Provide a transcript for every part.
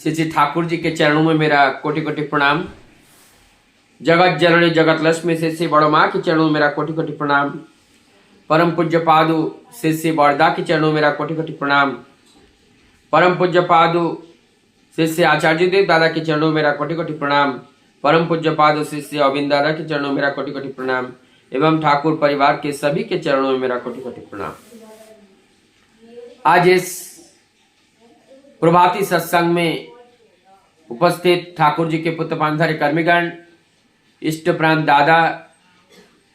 श्री श्री ठाकुर जी के चरणों में मेरा कोटि कोटि प्रणाम। जगत जननी जगत लक्ष्मी श्री श्री बड़ो माँ के चरणों में मेरा कोटि कोटि प्रणाम। परम पूज्य पादु श्री श्री बड़दा के चरणों में मेरा कोटि कोटि प्रणाम। परम पूज्य पादु श्री श्री आचार्य देव दादा के चरणों में मेरा कोटि कोटि प्रणाम। परम पूज्य पादु श्री श्री अविंद दादा के चरणों में मेरा कोटि कोटि प्रणाम एवं ठाकुर परिवार के सभी के चरणों में मेरा कोटि कोटि प्रणाम। आज इस प्रभाती सत्संग में उपस्थित ठाकुर जी के पुत्र पांधारी कर्मीगण, इष्ट प्रांत दादा,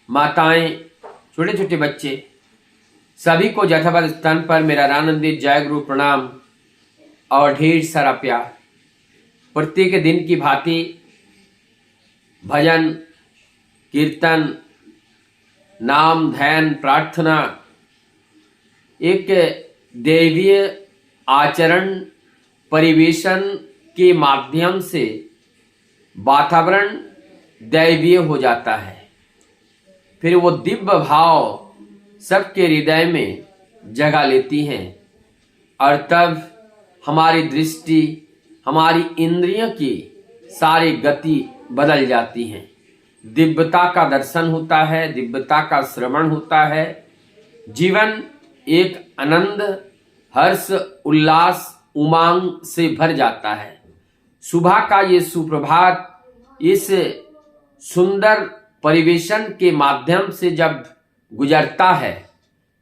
माताएं, छोटे छोटे बच्चे, सभी को यथावत स्थान पर मेरा आनंदित जय गुरु प्रणाम और ढेर सारा प्यार। प्रत्येक दिन की भांति भजन, कीर्तन, नाम, ध्यान, प्रार्थना, एक दैवीय आचरण परिवेशन के माध्यम से वातावरण दैवीय हो जाता है। फिर वो दिव्य भाव सबके हृदय में जगह लेती हैं और तब हमारी दृष्टि, हमारी इंद्रियों की सारी गति बदल जाती हैं। दिव्यता का दर्शन होता है, दिव्यता का श्रवण होता है। जीवन एक आनंद, हर्ष, उल्लास, उमंग से भर जाता है। सुबह का ये सुप्रभात इस सुंदर परिवेशन के माध्यम से जब गुजरता है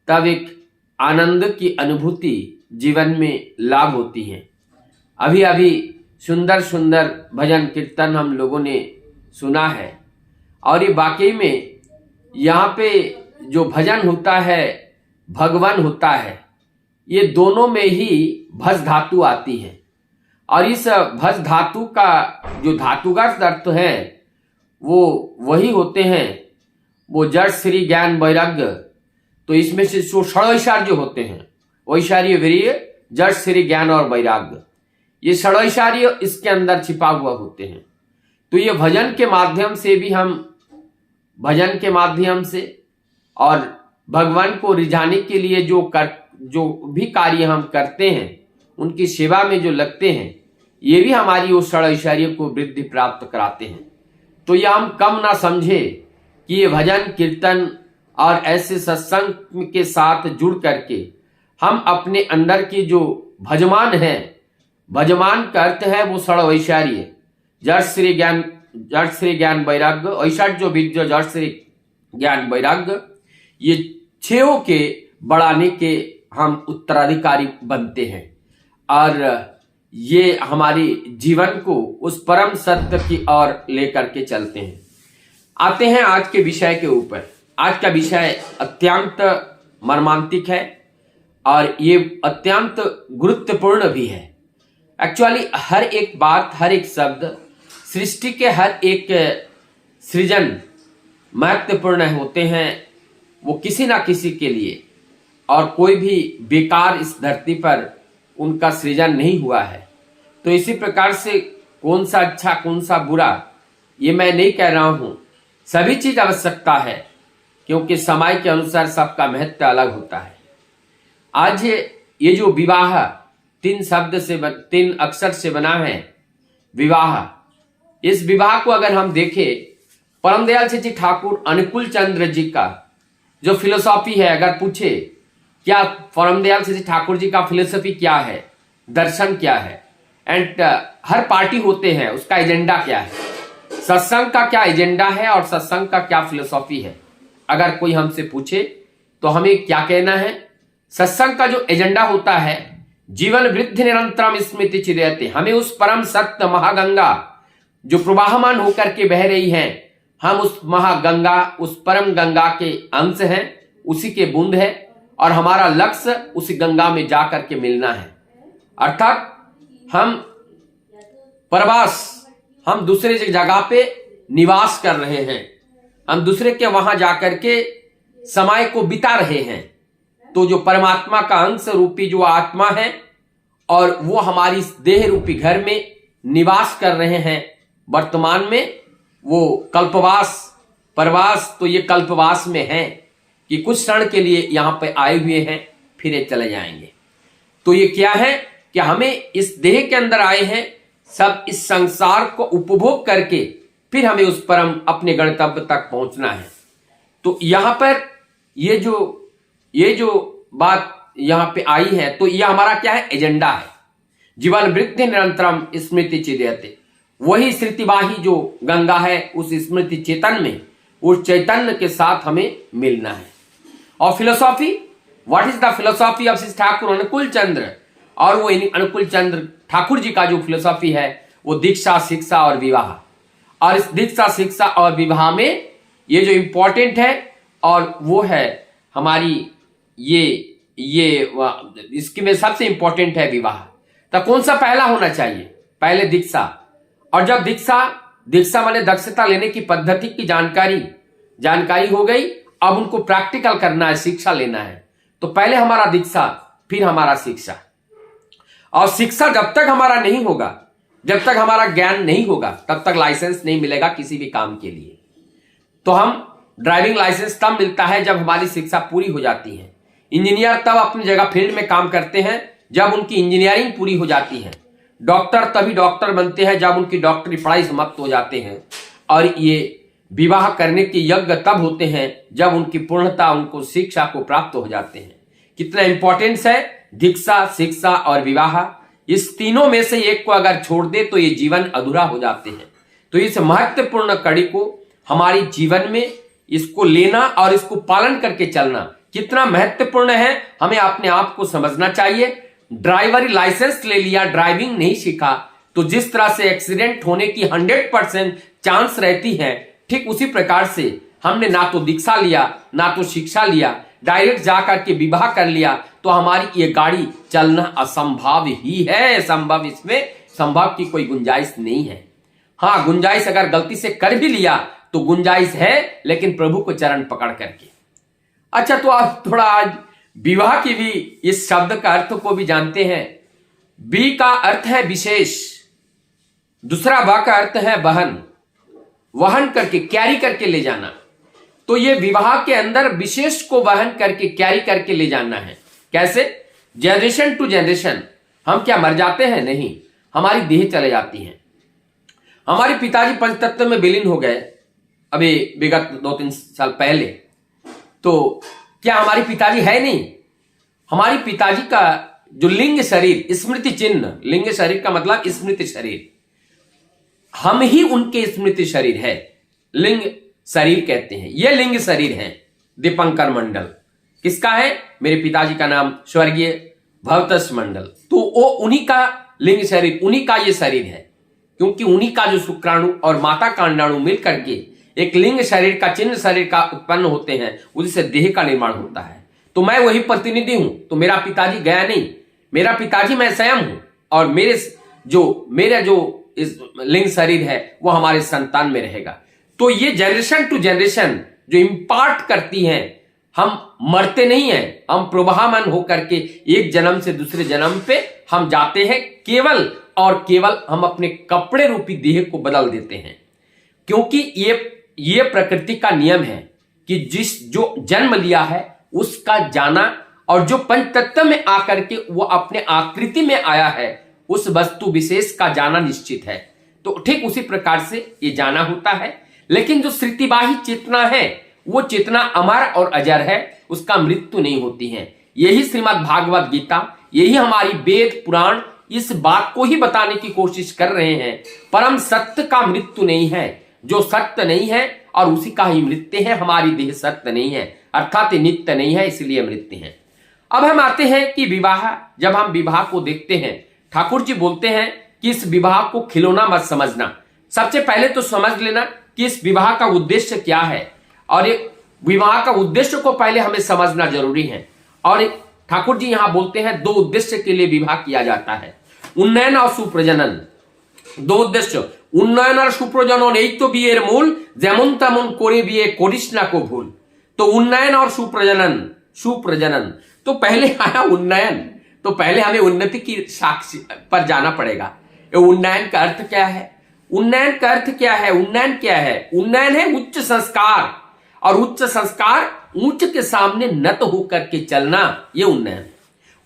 तब एक आनंद की अनुभूति जीवन में लाभ होती है। अभी अभी सुंदर सुंदर भजन कीर्तन हम लोगों ने सुना है और ये वाकई में यहाँ पे जो भजन होता है, भगवान होता है, ये दोनों में ही भस धातु आती है और इस भस धातु का जो धातुगत अर्थ है वो वही होते हैं, वो जड़ श्री ज्ञान वैराग्य। तो इसमें से जो षडैश्वर्य होते हैं, ऐश्वर्य, वीर्य, जड़ श्री ज्ञान और वैराग्य, ये षडैश्वर्य इसके अंदर छिपा हुआ होते हैं। तो ये भजन के माध्यम से भी हम भजन के माध्यम से और भगवान को रिझाने के लिए जो भी कार्य हम करते हैं, उनकी सेवा में जो लगते हैं, ये भी हमारी उस षडैश्वर्य को वृद्धि प्राप्त कराते हैं। तो ये हम कम ना समझे कि ये भजन कीर्तन और ऐसे सत्संग के साथ जुड़ करके हम अपने अंदर की जो भजमान है, भजमान का अर्थ है वो षडैश्वर्य, जड़ श्री ज्ञान वैराग्य, ऐश्वर्य, विद्या, जड़ श्री ज्ञान वैराग्य, ये छयों के बढ़ाने के हम उत्तराधिकारी बनते हैं और ये हमारी जीवन को उस परम सत्य की ओर लेकर के चलते हैं। आते हैं आज के विषय के ऊपर। आज का विषय अत्यंत मर्मांतिक है और ये अत्यंत गुरुत्वपूर्ण भी है। एक्चुअली हर एक बात, हर एक शब्द, सृष्टि के हर एक सृजन महत्वपूर्ण होते हैं, वो किसी ना किसी के लिए, और कोई भी बेकार इस धरती पर उनका सृजन नहीं हुआ है। तो इसी प्रकार से कौन सा अच्छा कौन सा बुरा ये मैं नहीं कह रहा हूं, सभी चीज आवश्यकता है क्योंकि समय के अनुसार सबका महत्व अलग होता है। आज ये जो विवाह तीन अक्षर से बना है विवाह, इस विवाह को अगर हम देखें, परम दयाल श्री ठाकुर अनुकूल चंद्र जी का जो फिलोसॉफी है, अगर पूछे क्या परम दयाल श्री ठाकुर जी का फिलोसॉफी क्या है, दर्शन क्या है, एंड हर पार्टी होते हैं उसका एजेंडा क्या है, सत्संग का क्या एजेंडा है और सत्संग का क्या फिलोसॉफी है, अगर कोई हमसे पूछे तो हमें क्या कहना है? सत्संग का जो एजेंडा होता है, जीवन वृद्धि निरंतरम स्मृति चिरयते, हमें उस परम सत्य महागंगा जो प्रवाहमान होकर के बह रही है, हम उस महागंगा, उस परम गंगा के अंश हैं, उसी के बूंद है और हमारा लक्ष्य उसी गंगा में जाकर के मिलना है। अर्थात हम प्रवास, हम दूसरे जगह पे निवास कर रहे हैं, हम दूसरे के वहां जाकर के समय को बिता रहे हैं। तो जो परमात्मा का अंश रूपी जो आत्मा है और वो हमारी देह रूपी घर में निवास कर रहे हैं वर्तमान में, वो कल्पवास प्रवास, तो ये कल्पवास में है कि कुछ क्षण के लिए यहां पे आए हुए हैं, फिर चले जाएंगे। तो ये क्या है कि हमें इस देह के अंदर आए हैं सब इस संसार को उपभोग करके फिर हमें उस परम अपने गंतव्य तक पहुंचना है। तो यहां पर ये जो बात यहां पे आई है, तो यह हमारा क्या है, एजेंडा है। जीवन वृद्धि निरंतरम स्मृति चिदयते, वही स्मृतिवाही जो गंगा है, उस स्मृति चेतन में, उस चैतन्य के साथ हमें मिलना है। और philosophy, what is the philosophy of Shri Thakur अनुकूल चंद्र, और वो अनुकूल चंद्र ठाकुर जी का जो फिलोसॉफी है वो दीक्षा, शिक्षा और विवाह। और इस दीक्षा, शिक्षा और विवाह में ये जो इंपॉर्टेंट है और वो है हमारी इसके में सबसे इंपॉर्टेंट है विवाह। तो कौन सा पहला होना चाहिए, पहले दीक्षा। और जब दीक्षा माने दक्षता लेने की पद्धति की जानकारी हो गई, अब उनको प्रैक्टिकल करना है, शिक्षा लेना है। तो पहले हमारा दीक्षा, फिर हमारा शिक्षा। और शिक्षा जब तक हमारा नहीं होगा, जब तक हमारा ज्ञान नहीं होगा, तब तक लाइसेंस नहीं मिलेगा किसी भी काम के लिए। तो हम ड्राइविंग लाइसेंस तब मिलता है जब हमारी शिक्षा पूरी हो जाती है। इंजीनियर तब अपनी जगह फील्ड में काम करते हैं जब उनकी इंजीनियरिंग पूरी हो जाती है। डॉक्टर तभी डॉक्टर बनते हैं जब उनकी डॉक्टरी पढ़ाई समाप्त हो जाते हैं। और ये विवाह करने के यज्ञ तब होते हैं जब उनकी पूर्णता, उनको शिक्षा को प्राप्त हो जाते हैं। कितना इंपॉर्टेंस है दीक्षा, शिक्षा और विवाह। इस तीनों में से एक को अगर छोड़ दे तो ये जीवन अधूरा हो जाते हैं। तो इस महत्वपूर्ण कड़ी को हमारी जीवन में इसको लेना और इसको पालन करके चलना कितना महत्वपूर्ण है, हमें अपने आप को समझना चाहिए। ड्राइवरी लाइसेंस ले लिया, ड्राइविंग नहीं सीखा, तो जिस तरह से एक्सीडेंट होने की 100% चांस रहती है, ठीक उसी प्रकार से हमने ना तो दीक्षा लिया ना तो शिक्षा लिया, डायरेक्ट जाकर के विवाह कर लिया, तो हमारी ये गाड़ी चलना असंभव ही है। संभव की कोई गुंजाइश नहीं है। हाँ, गुंजाइश अगर गलती से कर भी लिया तो गुंजाइश है, लेकिन प्रभु को चरण पकड़ करके। अच्छा, तो आप थोड़ा आज विवाह की भी इस शब्द का अर्थ को भी जानते हैं। बी का अर्थ है विशेष, दूसरा बा का अर्थ है वहन करके, कैरी करके ले जाना। तो ये विवाह के अंदर विशेष को वहन करके, कैरी करके ले जाना है। कैसे? Generation to generation. हम क्या मर जाते हैं? नहीं, हमारी देह चले जाती है। हमारे पिताजी पंचतत्व में विलीन हो गए अभी विगत 2-3 साल पहले, तो क्या हमारे पिताजी है नहीं? हमारी पिताजी का जो लिंग शरीर, स्मृति चिन्ह, लिंग शरीर का मतलब स्मृति शरीर, हम ही उनके स्मृति शरीर है, लिंग शरीर कहते हैं। ये लिंग शरीर है दीपंकर मंडल। किसका है? मेरे पिताजी का नाम स्वर्गीय भवतोष मंडल। तो वो उन्हीं का लिंग शरीर, उन्हीं का ये शरीर है, क्योंकि उन्हीं का जो शुक्राणु और माता का अंडाणु मिल करके एक लिंग शरीर का, चिन्ह शरीर का उत्पन्न होते हैं, उसी से देह का निर्माण होता है। तो मैं वही प्रतिनिधि हूं। तो मेरा पिताजी गया नहीं, मेरा पिताजी मैं स्वयं हूं, और मेरा जो इस लिंग शरीर है वो हमारे संतान में रहेगा। तो ये जनरेशन टू जनरेशन जो इंपार्ट करती है, हम मरते नहीं हैं, हम प्रवाहमान होकर के एक जन्म से दूसरे जन्म पे हम जाते हैं, केवल और केवल हम अपने कपड़े रूपी देह को बदल देते हैं। क्योंकि ये प्रकृति का नियम है कि जो जन्म लिया है उसका जाना, और जो पंचतत्व में आकर के वो अपने आकृति में आया है, उस वस्तु विशेष का जाना निश्चित है। तो ठीक उसी प्रकार से ये जाना होता है। लेकिन जो श्रुतिवाही चेतना है, वो चेतना अमर और अजर है, उसका मृत्यु नहीं होती है। यही श्रीमद् भागवत गीता, यही हमारी वेद पुराण इस बात को ही बताने की कोशिश कर रहे हैं। परम सत्य का मृत्यु नहीं है, जो सत्य नहीं है और उसी का ही मृत्यु है। हमारी देह सत्य नहीं है, अर्थात नित्य नहीं है, इसलिए मृत्यु है। अब हम आते हैं कि विवाह, जब हम विवाह को देखते हैं, ठाकुर जी बोलते हैं कि इस विवाह को खिलौना मत समझना। सबसे पहले तो समझ लेना कि इस विवाह का उद्देश्य क्या है, और एक विवाह का उद्देश्य को पहले हमें समझना जरूरी है। और ठाकुर जी यहां बोलते हैं 2 उद्देश्य के लिए विवाह किया जाता है, उन्नयन और सुप्रजनन। 2 उद्देश्य, उन्नयन और सुप्रजनन, यही तो बिয়ের मूल, যেমন তেমন করে বিয়ে করিস না को भूल। तो उन्नयन और सुप्रजनन, तो पहले आया उन्नयन, तो पहले हमें उन्नति की साक्षी पर जाना पड़ेगा। उन्नयन का अर्थ क्या है? उन्नयन का अर्थ क्या है? उन्नयन क्या है? उन्नयन है उच्च संस्कार, और उच्च संस्कार ऊंच के सामने नत होकर के चलना, ये उन्नयन।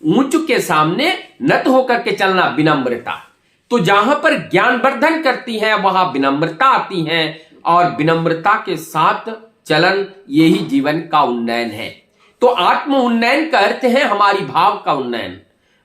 ऊंच के सामने नत होकर के चलना, विनम्रता। तो तो जहां पर ज्ञानवर्धन करती हैं वहां विनम्रता आती है, और विनम्रता के साथ चलन यही जीवन का उन्नयन है। तो आत्म उन्नयन का अर्थ है हमारी भाव का उन्नयन।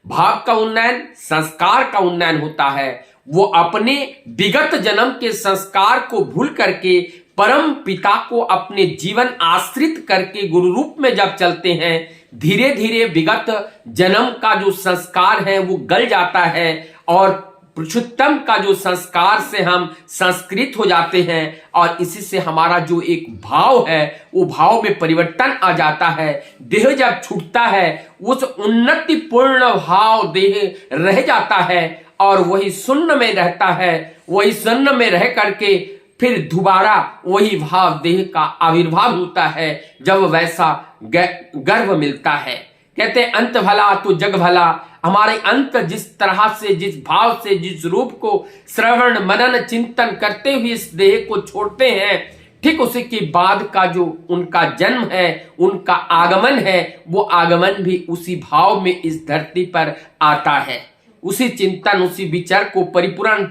भाव का उन्नयन संस्कार का उन्नयन होता है। वो अपने विगत जन्म के संस्कार को भूल करके परम पिता को अपने जीवन आश्रित करके गुरु रूप में जब चलते हैं, धीरे धीरे विगत जन्म का जो संस्कार है वो गल जाता है, और पुरुषोत्तम का जो संस्कार से हम संस्कृत हो जाते हैं, और इसी से हमारा जो एक भाव है वो भाव में परिवर्तन आ जाता है। देह जब छूटता है उस उन्नति पूर्ण भाव देह रह जाता है, और वही शून्य में रहता है। वही शून्य में रह करके फिर दोबारा वही भाव देह का आविर्भाव होता है जब वैसा गर्व मिलता है। कहते हैं अंत भला तो जग भला। हमारे अंत जिस तरह से, जिस भाव से, जिस रूप को श्रवण मनन चिंतन करते हुए इस देह को छोड़ते हैं, ठीक उसी के बाद का जो उनका जन्म है, उनका आगमन है, वो आगमन भी उसी भाव में इस धरती पर आता है। उसी चिंतन, उसी विचार को परिफलन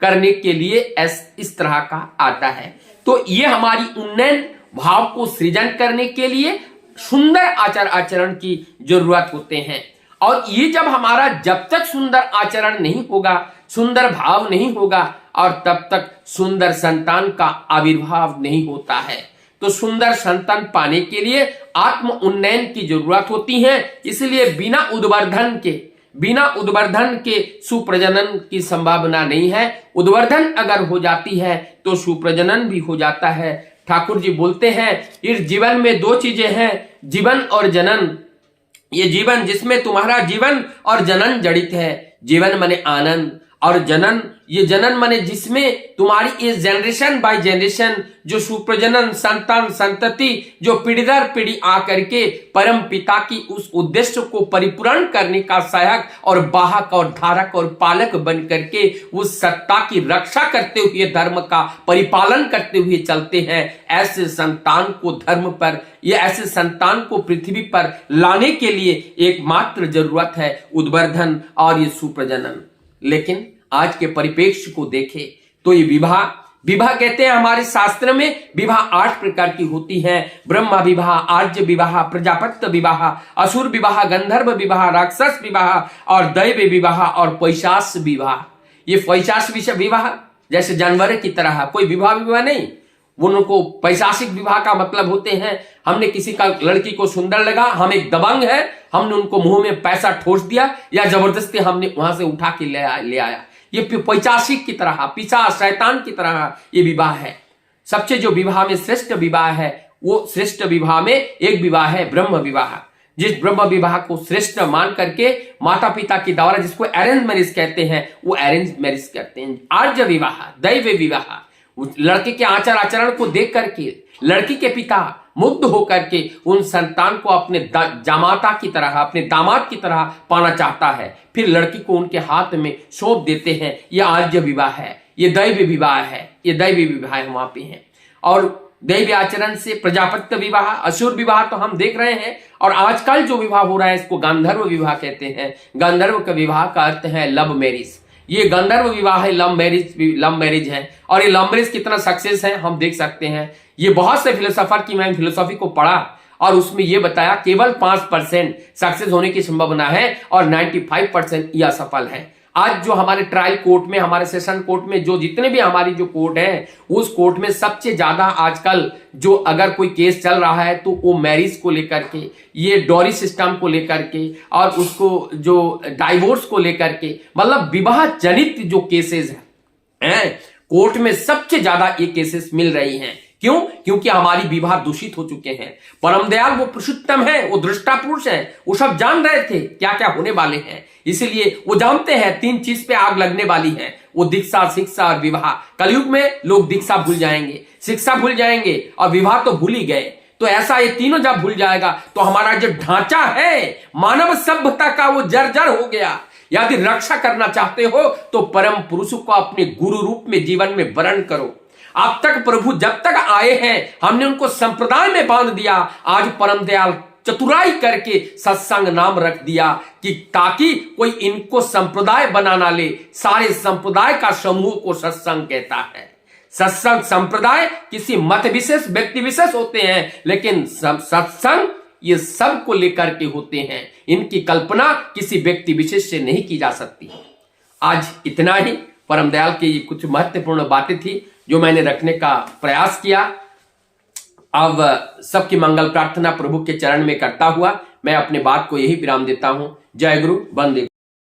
करने के लिए इस तरह का आता है। तो ये हमारी उन्नयन भाव को सृजन करने के लिए सुंदर आचार आचरण की जरूरत होते हैं। और ये जब तक सुंदर आचरण नहीं होगा, सुंदर भाव नहीं होगा, और तब तक सुंदर संतान का आविर्भाव नहीं होता है। तो सुंदर संतान पाने के लिए आत्म उन्नयन की जरूरत होती है। इसलिए बिना उद्वर्धन के सुप्रजनन की संभावना नहीं है। उद्वर्धन अगर हो जाती है तो सुप्रजनन भी हो जाता है। ठाकुर जी बोलते हैं इस जीवन में दो चीजें हैं, जीवन और जनन। ये जीवन जिसमें तुम्हारा जीवन और जनन जड़ित है। जीवन माने आनंद, और जनन, ये जनन माने जिसमें तुम्हारी इस जनरेशन बाय जनरेशन जो सुप्रजनन संतान संतति जो पीढ़ी दर पीढ़ी आकर के परम पिता की उस उद्देश्य को परिपूर्ण करने का सहायक और वाहक और धारक और पालक बन करके उस सत्ता की रक्षा करते हुए धर्म का परिपालन करते हुए चलते हैं। ऐसे संतान को धर्म पर, ये ऐसे संतान को पृथ्वी पर लाने के लिए एकमात्र जरूरत है उद्वर्धन और ये सुप्रजनन। लेकिन आज के परिप्रेक्ष्य को देखें तो ये विवाह कहते हैं हमारे शास्त्र में विवाह 8 प्रकार की होती है। ब्रह्मा विवाह, आर्य विवाह, प्रजापत्य विवाह, असुर विवाह, गंधर्व विवाह, राक्षस विवाह और दैव विवाह और पैशाच विवाह। ये पैशाच विवाह जैसे जानवर की तरह कोई विवाह नहीं, उनको पैशाचिक विवाह का मतलब होते हैं हमने किसी का लड़की को सुंदर लगा, हम एक दबंग है, हमने उनको मुंह में पैसा ठोस दिया या जबरदस्ती हमने वहां से उठा के ले आया। ये पैशाचिक की तरह, पिशाच शैतान की तरह ये विवाह है। सबसे जो विवाह में श्रेष्ठ विवाह है वो श्रेष्ठ विवाह में एक विवाह है ब्रह्म विवाह। जिस ब्रह्म विवाह को श्रेष्ठ मान करके माता पिता के द्वारा, जिसको अरेंज मैरिज कहते हैं, वो अरेंज मैरिज करते हैं। आर्य विवाह, दैव विवाह, लड़के के आचार आचरण को देख करके लड़की के पिता मुग्ध होकर के उन संतान को अपने जामाता की तरह, अपने दामाद की तरह पाना चाहता है, फिर लड़की को उनके हाथ में सौंप देते हैं। यह आर्य विवाह है, ये दैव विवाह है, ये दैव विवाह वहां पे है। और दैव आचरण से प्रजापत्य विवाह, असुर विवाह तो हम देख रहे हैं, और आजकल जो विवाह हो रहा है इसको गांधर्व विवाह कहते हैं। गांधर्व का विवाह का अर्थ है लव मैरिज। ये गंधर्व विवाह है, लव मैरिज है। और ये लव मैरिज कितना सक्सेस है हम देख सकते हैं। ये बहुत से फिलोसोफर की, मैं फिलोसॉफी को पढ़ा और उसमें ये बताया केवल 5% सक्सेस होने की संभावना है और 95% यह असफल है। आज जो हमारे ट्रायल कोर्ट में, हमारे सेशन कोर्ट में जो जितने भी हमारी जो कोर्ट है, उस कोर्ट में सबसे ज्यादा आजकल जो अगर कोई केस चल रहा है तो वो मैरिज को लेकर के, ये डॉरी सिस्टम को लेकर के और उसको जो डाइवोर्स को लेकर के, मतलब विवाह जनित जो केसेस हैं कोर्ट में सबसे ज्यादा ये केसेस मिल रही हैं। क्यों? क्योंकि हमारी विवाह दूषित हो चुके हैं। परम दयाल वो पुरुषोत्तम है, वो दृष्टा पुरुष है, वो सब जान रहे थे क्या क्या होने वाले हैं। इसीलिए वो जानते हैं 3 चीज पे आग लगने वाली है, वो दीक्षा, शिक्षा और विवाह। कलयुग में लोग दीक्षा भूल जाएंगे, शिक्षा भूल जाएंगे और विवाह तो भूल ही गए। तो ऐसा ये तीनों जब भूल जाएगा तो हमारा जो ढांचा है मानव सभ्यता का वो जर्जर हो गया। यदि रक्षा करना चाहते हो तो परम पुरुष को अपने गुरु रूप में जीवन में वर्ण करो। अब तक प्रभु जब तक आए हैं हमने उनको संप्रदाय में बांध दिया। आज परम दयाल चतुराई करके सत्संग नाम रख दिया कि ताकि कोई इनको संप्रदाय बना ना ले। सारे संप्रदाय का समूह को सत्संग कहता है। सत्संग संप्रदाय किसी मत विशेष व्यक्ति विशेष होते हैं, लेकिन सत्संग ये सब को लेकर के होते हैं। इनकी कल्पना किसी व्यक्ति विशेष से नहीं की जा सकती। आज इतना ही। परम दयाल की कुछ महत्वपूर्ण बातें थी जो मैंने रखने का प्रयास किया। अब सबकी मंगल प्रार्थना प्रभु के चरण में करता हुआ मैं अपने बात को यही विराम देता हूं। जय गुरु, वंदे।